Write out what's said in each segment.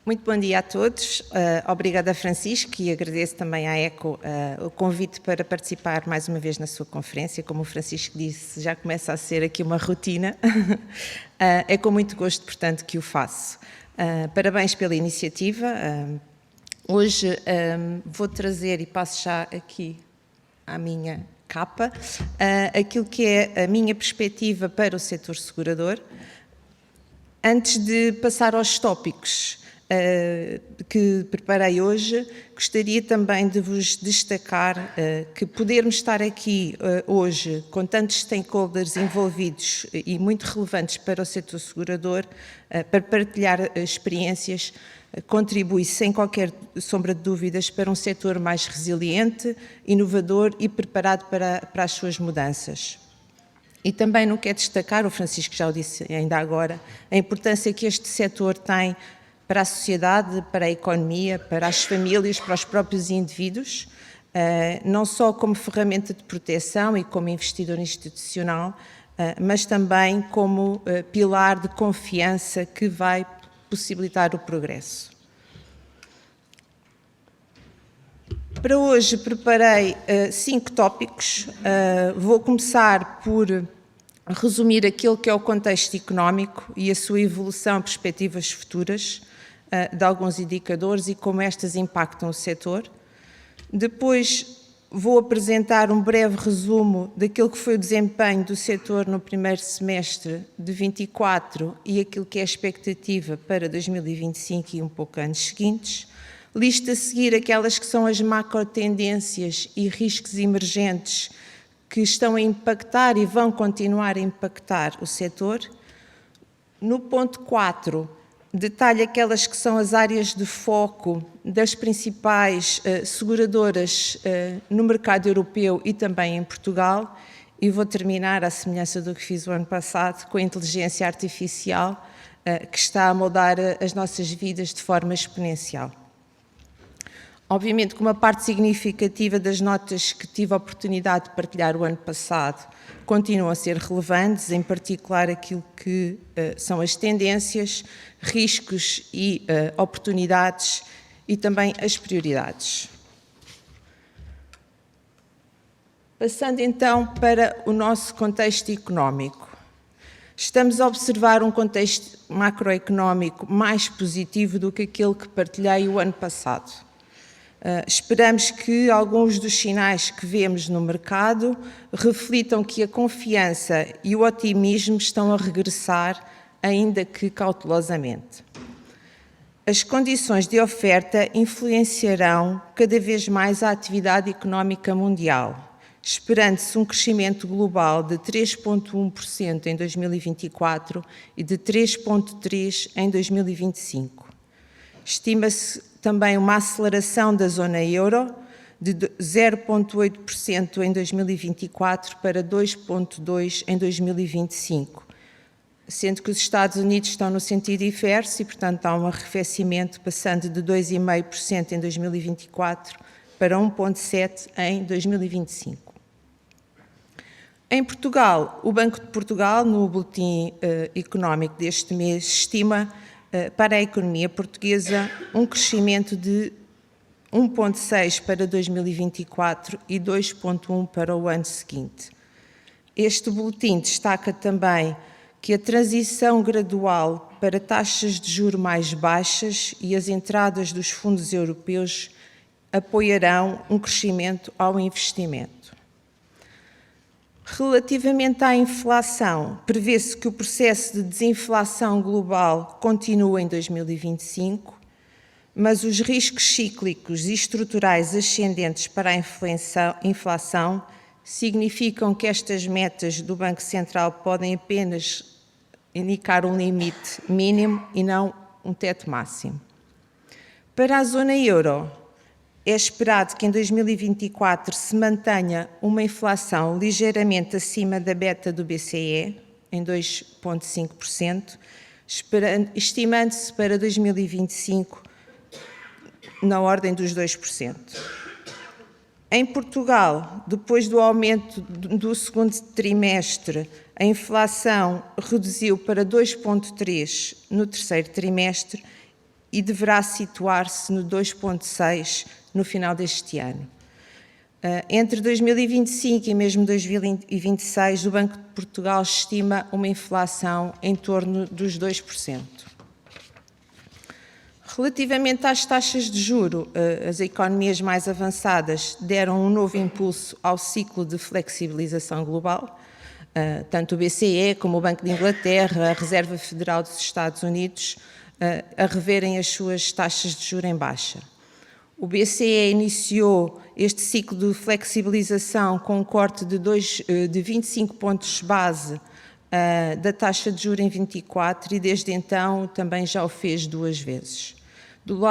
Muito bom dia a todos. Obrigada, Francisco, e agradeço também à ECO o convite para participar mais uma vez na sua conferência. Como o Francisco disse, já começa a ser aqui uma rotina. É com muito gosto, portanto, que o faço. Parabéns pela iniciativa. Hoje vou trazer, e passo já aqui à minha capa, aquilo que é a minha perspectiva para o setor segurador. Antes de passar aos tópicos que preparei hoje, gostaria também de vos destacar que podermos estar aqui hoje com tantos stakeholders envolvidos e muito relevantes para o setor segurador, para partilhar experiências, contribui sem qualquer sombra de dúvidas para um setor mais resiliente, inovador e preparado para as suas mudanças. E também não quero destacar, o Francisco já o disse ainda agora, a importância que este setor tem para a sociedade, para a economia, para as famílias, para os próprios indivíduos, não só como ferramenta de proteção e como investidor institucional, mas também como pilar de confiança que vai possibilitar o progresso. Para hoje preparei 5 tópicos. Vou começar por resumir aquilo que é o contexto económico e a sua evolução e perspectivas futuras de alguns indicadores e como estas impactam o setor. Depois vou apresentar um breve resumo daquilo que foi o desempenho do setor no primeiro semestre de 24 e aquilo que é a expectativa para 2025 e um pouco anos seguintes. Listo a seguir aquelas que são as macro-tendências e riscos emergentes que estão a impactar e vão continuar a impactar o setor. No ponto 4, detalho aquelas que são as áreas de foco das principais seguradoras no mercado europeu e também em Portugal. E vou terminar, à semelhança do que fiz o ano passado, com a inteligência artificial que está a moldar as nossas vidas de forma exponencial. Obviamente que uma parte significativa das notas que tive a oportunidade de partilhar o ano passado continuam a ser relevantes, em particular aquilo que são as tendências, riscos e oportunidades e também as prioridades. Passando então para o nosso contexto económico. Estamos a observar um contexto macroeconómico mais positivo do que aquele que partilhei o ano passado. Esperamos que alguns dos sinais que vemos no mercado reflitam que a confiança e o otimismo estão a regressar, ainda que cautelosamente. As condições de oferta influenciarão cada vez mais a atividade económica mundial, esperando-se um crescimento global de 3,1% em 2024 e de 3,3% em 2025. Estima-se também uma aceleração da zona euro de 0,8% em 2024 para 2,2% em 2025, sendo que os Estados Unidos estão no sentido inverso e, portanto, há um arrefecimento passando de 2,5% em 2024 para 1,7% em 2025. Em Portugal, o Banco de Portugal, no boletim económico deste mês, estima para a economia portuguesa um crescimento de 1,6% para 2024 e 2,1% para o ano seguinte. Este boletim destaca também que a transição gradual para taxas de juros mais baixas e as entradas dos fundos europeus apoiarão um crescimento ao investimento. Relativamente à inflação, prevê-se que o processo de desinflação global continue em 2025, mas os riscos cíclicos e estruturais ascendentes para a inflação significam que estas metas do Banco Central podem apenas indicar um limite mínimo e não um teto máximo. Para a zona euro, é esperado que em 2024 se mantenha uma inflação ligeiramente acima da beta do BCE, em 2,5%, estimando-se para 2025 na ordem dos 2%. Em Portugal, depois do aumento do segundo trimestre, a inflação reduziu para 2,3% no terceiro trimestre e deverá situar-se no 2,6% no final deste ano. Entre 2025 e mesmo 2026, o Banco de Portugal estima uma inflação em torno dos 2%. Relativamente às taxas de juro, as economias mais avançadas deram um novo impulso ao ciclo de flexibilização global. Tanto o BCE como o Banco de Inglaterra, a Reserva Federal dos Estados Unidos, a reverem as suas taxas de juros em baixa. O BCE iniciou este ciclo de flexibilização com um corte de 25 pontos base da taxa de juros em 24 e desde então também já o fez 2 vezes. Do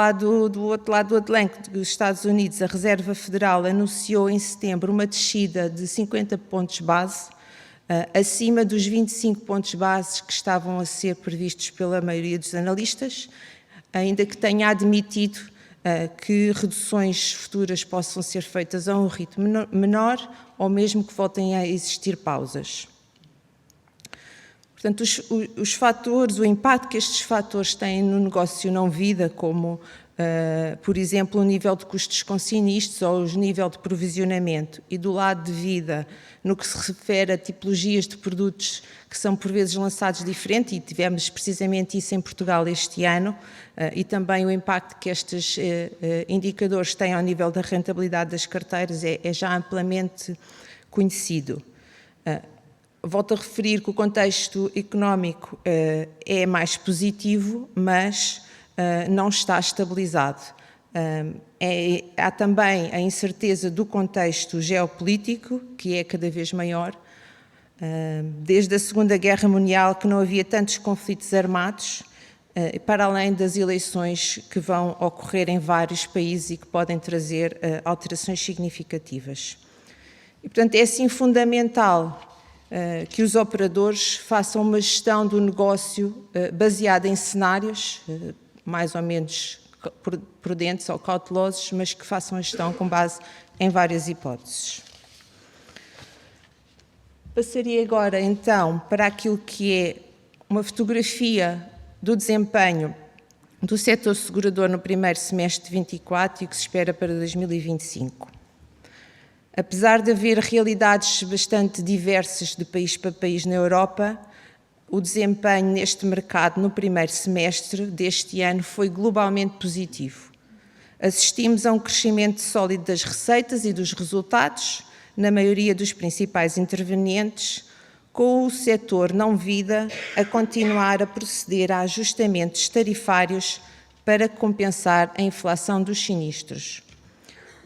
outro lado do Atlântico, dos Estados Unidos, a Reserva Federal anunciou em setembro uma descida de 50 pontos base, acima dos 25 pontos base que estavam a ser previstos pela maioria dos analistas, ainda que tenha admitido que reduções futuras possam ser feitas a um ritmo menor ou mesmo que voltem a existir pausas. Portanto, os fatores, o impacto que estes fatores têm no negócio não-vida, como, por exemplo, o nível de custos com sinistros ou o nível de provisionamento, e do lado de vida, no que se refere a tipologias de produtos que são por vezes lançados diferente, e tivemos precisamente isso em Portugal este ano, e também o impacto que estes indicadores têm ao nível da rentabilidade das carteiras é já amplamente conhecido. Volto a referir que o contexto económico é mais positivo, mas não está estabilizado. Há também a incerteza do contexto geopolítico, que é cada vez maior. Desde a Segunda Guerra Mundial que não havia tantos conflitos armados, para além das eleições que vão ocorrer em vários países e que podem trazer alterações significativas. E, portanto, é assim fundamental que os operadores façam uma gestão do negócio baseada em cenários, mais ou menos prudentes ou cautelosos, mas que façam a gestão com base em várias hipóteses. Passaria agora, então, para aquilo que é uma fotografia do desempenho do setor segurador no primeiro semestre de 24 e o que se espera para 2025. Apesar de haver realidades bastante diversas de país para país na Europa, o desempenho neste mercado no primeiro semestre deste ano foi globalmente positivo. Assistimos a um crescimento sólido das receitas e dos resultados, na maioria dos principais intervenientes, com o setor não-vida a continuar a proceder a ajustamentos tarifários para compensar a inflação dos sinistros.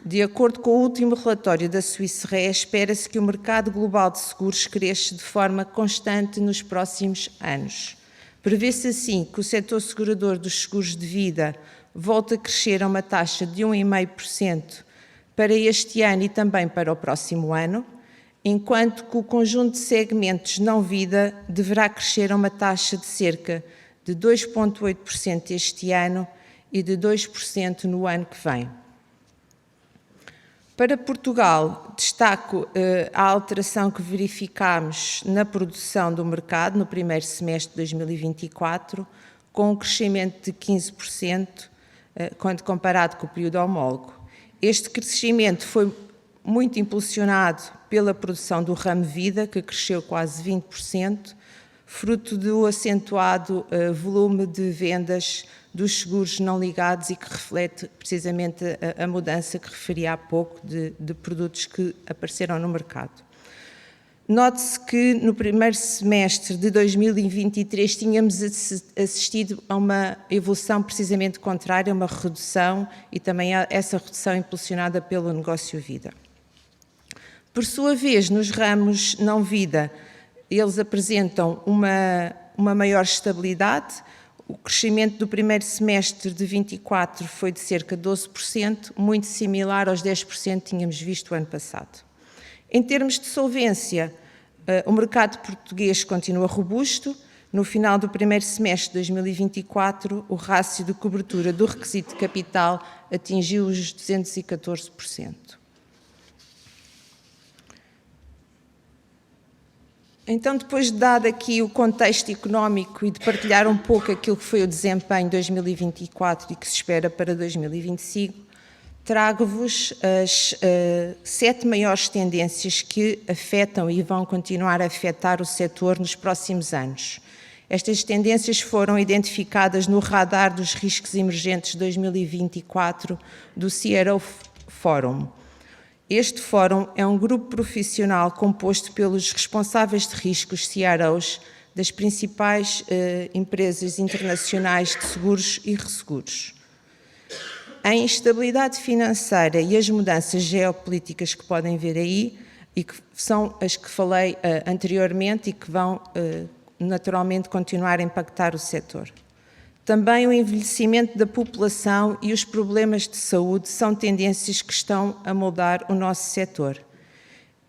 De acordo com o último relatório da Swiss Re, espera-se que o mercado global de seguros cresça de forma constante nos próximos anos. Prevê-se assim que o setor segurador dos seguros de vida volte a crescer a uma taxa de 1,5% para este ano e também para o próximo ano, enquanto que o conjunto de segmentos não-vida deverá crescer a uma taxa de cerca de 2,8% este ano e de 2% no ano que vem. Para Portugal, destaco a alteração que verificámos na produção do mercado no primeiro semestre de 2024, com um crescimento de 15%, quando comparado com o período homólogo. Este crescimento foi muito impulsionado pela produção do ramo vida, que cresceu quase 20%, fruto do acentuado volume de vendas dos seguros não ligados e que reflete precisamente a mudança que referi há pouco de produtos que apareceram no mercado. Note-se que no primeiro semestre de 2023 tínhamos assistido a uma evolução precisamente contrária, uma redução e também essa redução impulsionada pelo negócio vida. Por sua vez, nos ramos não vida, eles apresentam uma maior estabilidade. O crescimento do primeiro semestre de 24 foi de cerca de 12%, muito similar aos 10% que tínhamos visto o ano passado. Em termos de solvência, o mercado português continua robusto. No final do primeiro semestre de 2024, o rácio de cobertura do requisito de capital atingiu os 214%. Então, depois de dado aqui o contexto económico e de partilhar um pouco aquilo que foi o desempenho de 2024 e que se espera para 2025, trago-vos as 7 maiores tendências que afetam e vão continuar a afetar o setor nos próximos anos. Estas tendências foram identificadas no radar dos riscos emergentes 2024 do CRO Forum. Este fórum é um grupo profissional composto pelos responsáveis de riscos, CROs, das principais empresas internacionais de seguros e resseguros. A instabilidade financeira e as mudanças geopolíticas que podem vir aí, e que são as que falei anteriormente e que vão naturalmente continuar a impactar o setor. Também o envelhecimento da população e os problemas de saúde são tendências que estão a moldar o nosso setor.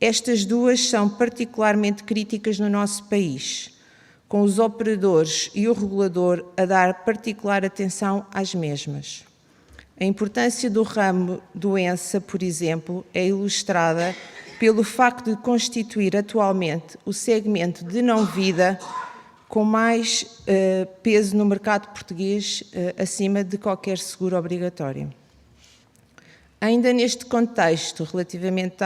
Estas duas são particularmente críticas no nosso país, com os operadores e o regulador a dar particular atenção às mesmas. A importância do ramo doença, por exemplo, é ilustrada pelo facto de constituir atualmente o segmento de não-vida com mais peso no mercado português, acima de qualquer seguro obrigatório. Ainda neste contexto, relativamente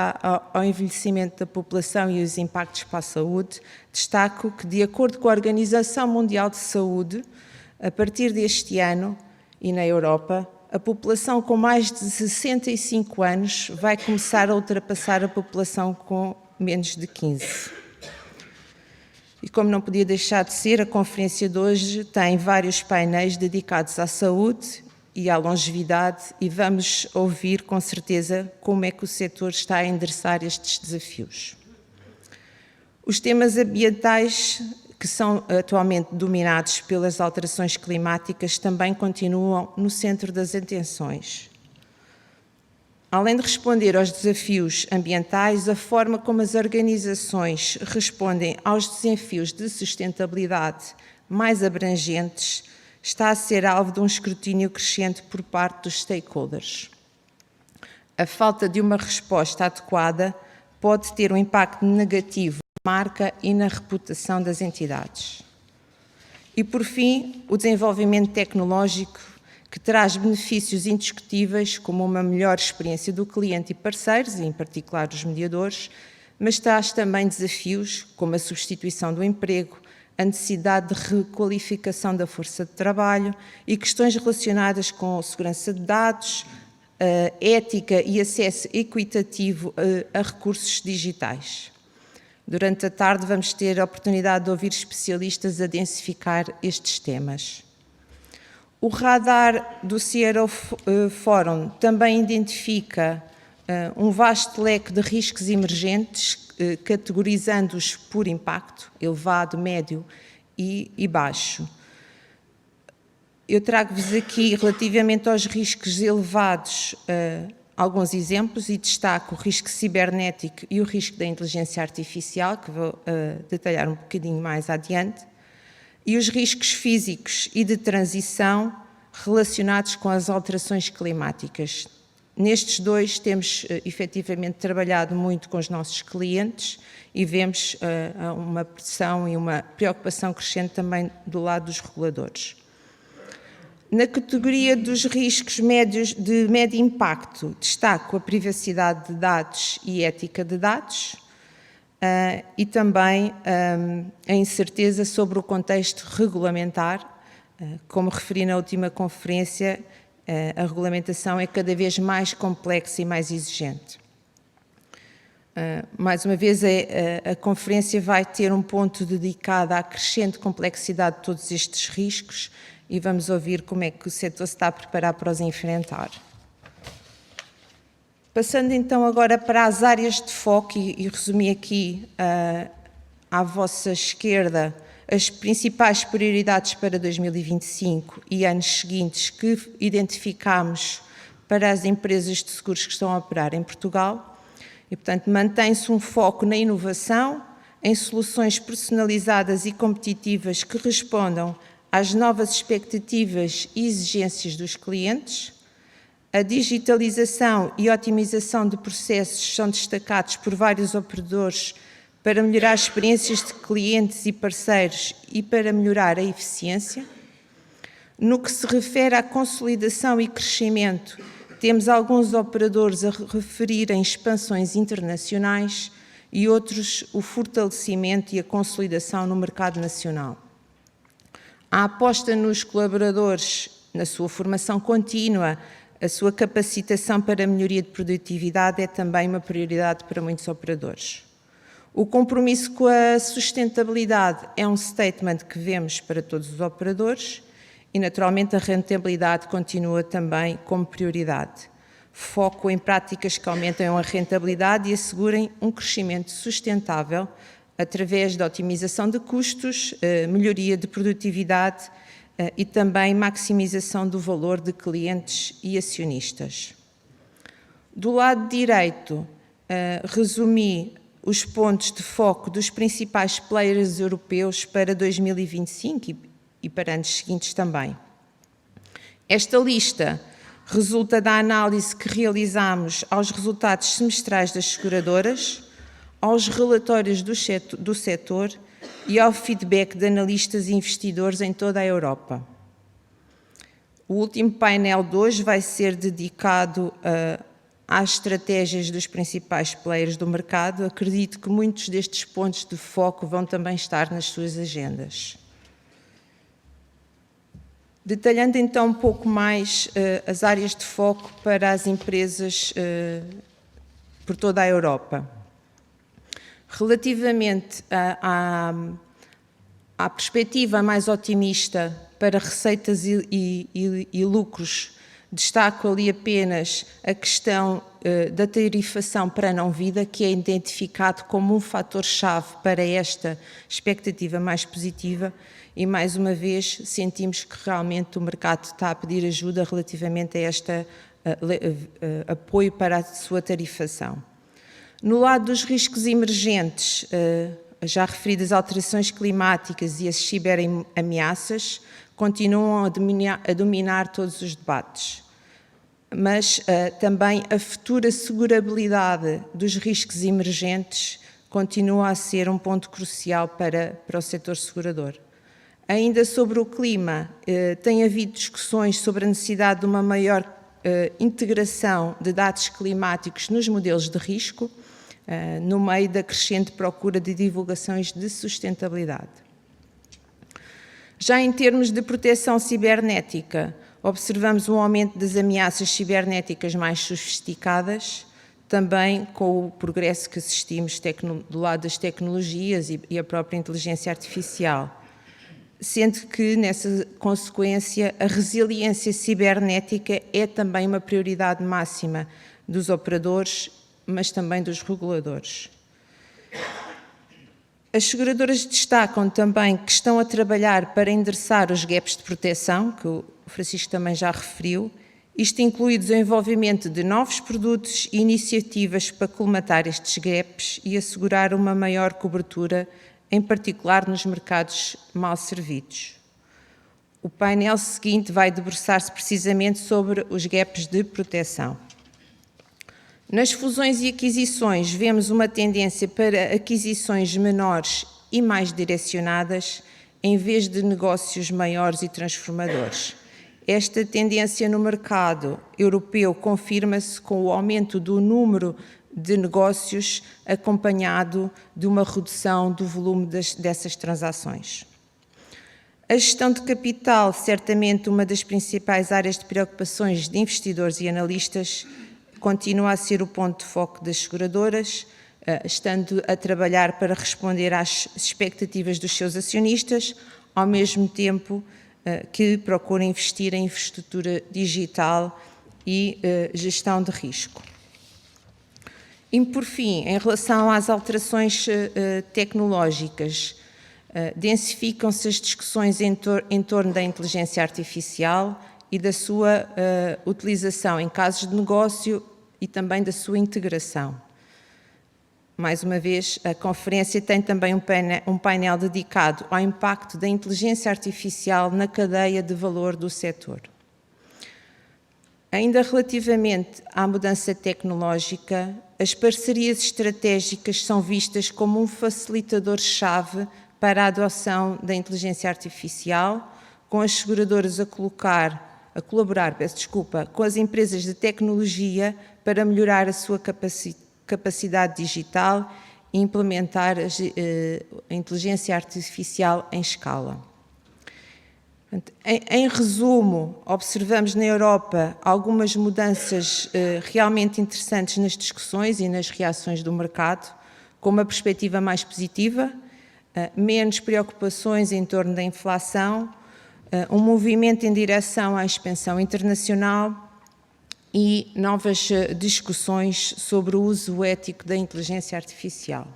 ao envelhecimento da população e os impactos para a saúde, destaco que, de acordo com a Organização Mundial de Saúde, a partir deste ano, e na Europa, a população com mais de 65 anos vai começar a ultrapassar a população com menos de 15. E como não podia deixar de ser, a conferência de hoje tem vários painéis dedicados à saúde e à longevidade e vamos ouvir com certeza como é que o setor está a endereçar estes desafios. Os temas ambientais, que são atualmente dominados pelas alterações climáticas, também continuam no centro das atenções. Além de responder aos desafios ambientais, a forma como as organizações respondem aos desafios de sustentabilidade mais abrangentes está a ser alvo de um escrutínio crescente por parte dos stakeholders. A falta de uma resposta adequada pode ter um impacto negativo na marca e na reputação das entidades. E, por fim, o desenvolvimento tecnológico, que traz benefícios indiscutíveis, como uma melhor experiência do cliente e parceiros, e em particular dos mediadores, mas traz também desafios, como a substituição do emprego, a necessidade de requalificação da força de trabalho e questões relacionadas com segurança de dados, ética e acesso equitativo a recursos digitais. Durante a tarde vamos ter a oportunidade de ouvir especialistas a densificar estes temas. O radar do CRO Forum também identifica um vasto leque de riscos emergentes, categorizando-os por impacto, elevado, médio e baixo. Eu trago-vos aqui, relativamente aos riscos elevados, alguns exemplos e destaco o risco cibernético e o risco da inteligência artificial, que vou detalhar um bocadinho mais adiante, e os riscos físicos e de transição relacionados com as alterações climáticas. Nestes dois temos efetivamente trabalhado muito com os nossos clientes e vemos uma pressão e uma preocupação crescente também do lado dos reguladores. Na categoria dos riscos médios de médio impacto, destaco a privacidade de dados e ética de dados, e também a incerteza sobre o contexto regulamentar. Como referi na última conferência, a regulamentação é cada vez mais complexa e mais exigente. Mais uma vez, a conferência vai ter um ponto dedicado à crescente complexidade de todos estes riscos e vamos ouvir como é que o setor se está a preparar para os enfrentar. Passando então agora para as áreas de foco e resumi aqui à vossa esquerda as principais prioridades para 2025 e anos seguintes que identificamos para as empresas de seguros que estão a operar em Portugal. E, portanto, mantém-se um foco na inovação, em soluções personalizadas e competitivas que respondam às novas expectativas e exigências dos clientes. A digitalização e otimização de processos são destacados por vários operadores para melhorar as experiências de clientes e parceiros e para melhorar a eficiência. No que se refere à consolidação e crescimento, temos alguns operadores a referirem expansões internacionais e outros o fortalecimento e a consolidação no mercado nacional. A aposta nos colaboradores, na sua formação contínua, a sua capacitação para a melhoria de produtividade é também uma prioridade para muitos operadores. O compromisso com a sustentabilidade é um statement que vemos para todos os operadores e, naturalmente, a rentabilidade continua também como prioridade. Foco em práticas que aumentem a rentabilidade e assegurem um crescimento sustentável através da otimização de custos, melhoria de produtividade e também maximização do valor de clientes e acionistas. Do lado direito, resumi os pontos de foco dos principais players europeus para 2025 e para anos seguintes também. Esta lista resulta da análise que realizamos aos resultados semestrais das seguradoras, aos relatórios do setor e ao feedback de analistas e investidores em toda a Europa. O último painel de hoje vai ser dedicado às estratégias dos principais players do mercado. Acredito que muitos destes pontos de foco vão também estar nas suas agendas. Detalhando então um pouco mais as áreas de foco para as empresas por toda a Europa. Relativamente à perspectiva mais otimista para receitas e lucros, destaco ali apenas a questão da tarifação para a não-vida, que é identificado como um fator-chave para esta expectativa mais positiva e, mais uma vez, sentimos que realmente o mercado está a pedir ajuda relativamente a este apoio para a sua tarifação. No lado dos riscos emergentes, já referidas alterações climáticas e as ciberameaças continuam a dominar todos os debates. Mas também a futura segurabilidade dos riscos emergentes continua a ser um ponto crucial para o setor segurador. Ainda sobre o clima, tem havido discussões sobre a necessidade de uma maior integração de dados climáticos nos modelos de risco, no meio da crescente procura de divulgações de sustentabilidade. Já em termos de proteção cibernética, observamos um aumento das ameaças cibernéticas mais sofisticadas, também com o progresso que assistimos do lado das tecnologias e a própria inteligência artificial, sendo que, nessa consequência, a resiliência cibernética é também uma prioridade máxima dos operadores, mas também dos reguladores. As seguradoras destacam também que estão a trabalhar para endereçar os gaps de proteção, que o Francisco também já referiu. Isto inclui o desenvolvimento de novos produtos e iniciativas para colmatar estes gaps e assegurar uma maior cobertura, em particular nos mercados mal servidos. O painel seguinte vai debruçar-se precisamente sobre os gaps de proteção. Nas fusões e aquisições, vemos uma tendência para aquisições menores e mais direcionadas, em vez de negócios maiores e transformadores. Esta tendência no mercado europeu confirma-se com o aumento do número de negócios acompanhado de uma redução do volume dessas transações. A gestão de capital, certamente uma das principais áreas de preocupações de investidores e analistas, continua a ser o ponto de foco das seguradoras, estando a trabalhar para responder às expectativas dos seus acionistas, ao mesmo tempo que procuram investir em infraestrutura digital e gestão de risco. E, por fim, em relação às alterações tecnológicas, densificam-se as discussões em torno da inteligência artificial e da sua utilização em casos de negócio e também da sua integração. Mais uma vez, a conferência tem também um painel dedicado ao impacto da inteligência artificial na cadeia de valor do setor. Ainda relativamente à mudança tecnológica, as parcerias estratégicas são vistas como um facilitador-chave para a adoção da inteligência artificial, com as seguradoras a colaborar com as empresas de tecnologia para melhorar a sua capacidade digital e implementar a inteligência artificial em escala. Em resumo, observamos na Europa algumas mudanças realmente interessantes nas discussões e nas reações do mercado, com uma perspectiva mais positiva, menos preocupações em torno da inflação, um movimento em direção à expansão internacional e novas discussões sobre o uso ético da inteligência artificial.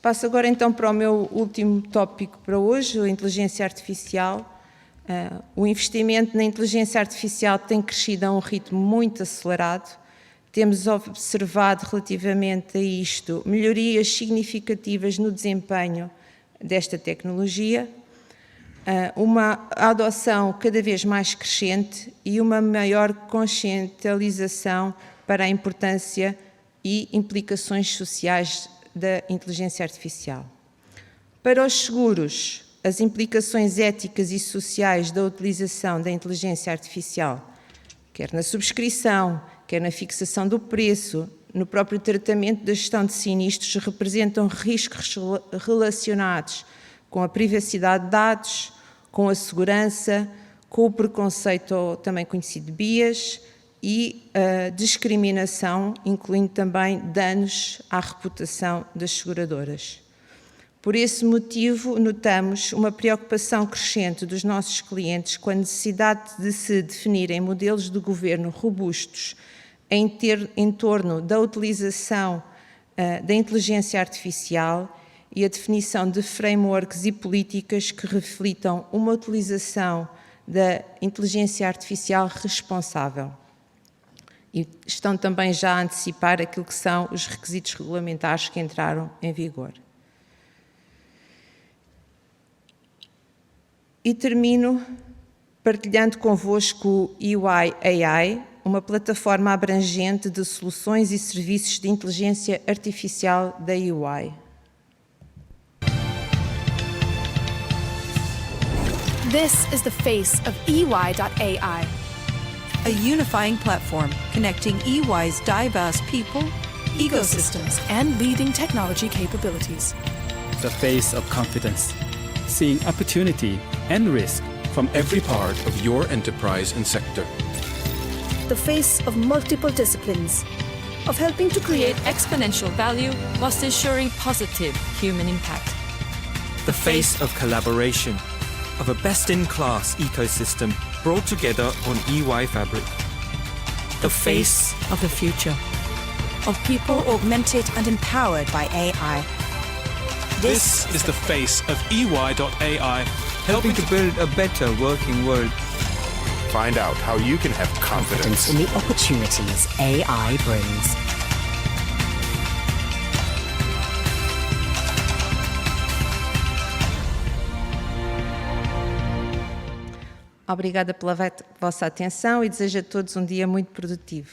Passo agora então para o meu último tópico para hoje, a inteligência artificial. O investimento na inteligência artificial tem crescido a um ritmo muito acelerado. Temos observado relativamente a isto melhorias significativas no desempenho desta tecnologia, uma adoção cada vez mais crescente e uma maior conscientização para a importância e implicações sociais da inteligência artificial. Para os seguros, as implicações éticas e sociais da utilização da inteligência artificial, quer na subscrição, quer na fixação do preço, no próprio tratamento da gestão de sinistros, representam riscos relacionados com a privacidade de dados, com a segurança, com o preconceito também conhecido de bias e a discriminação, incluindo também danos à reputação das seguradoras. Por esse motivo, notamos uma preocupação crescente dos nossos clientes com a necessidade de se definirem modelos de governo robustos em torno da utilização da inteligência artificial e a definição de frameworks e políticas que reflitam uma utilização da inteligência artificial responsável. E estão também já a antecipar aquilo que são os requisitos regulamentares que entraram em vigor. E termino partilhando convosco o EY AI, uma plataforma abrangente de soluções e serviços de inteligência artificial da EY. This is the face of EY.ai, a unifying platform connecting EY's diverse people, ecosystems, and leading technology capabilities. The face of confidence, seeing opportunity and risk from every part of your enterprise and sector. The face of multiple disciplines, of helping to create exponential value whilst ensuring positive human impact. The face of collaboration, of a best-in-class ecosystem brought together on EY Fabric. The face of the future, of people augmented and empowered by AI. This is the face of EY.ai, helping to build a better working world. Find out how you can have confidence in the opportunities AI brings. Obrigada pela vossa atenção e desejo a todos um dia muito produtivo.